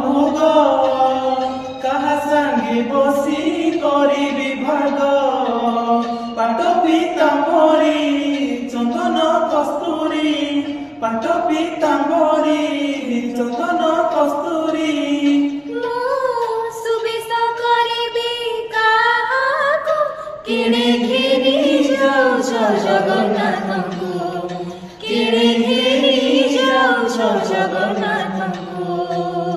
ভোগ কাহা সাঙ্গে বসি করি বিভাগ পাট পিতাম্বরী চন্দন কস্তুরী পাট পিতাম্বরী চন্দন কস্তুরী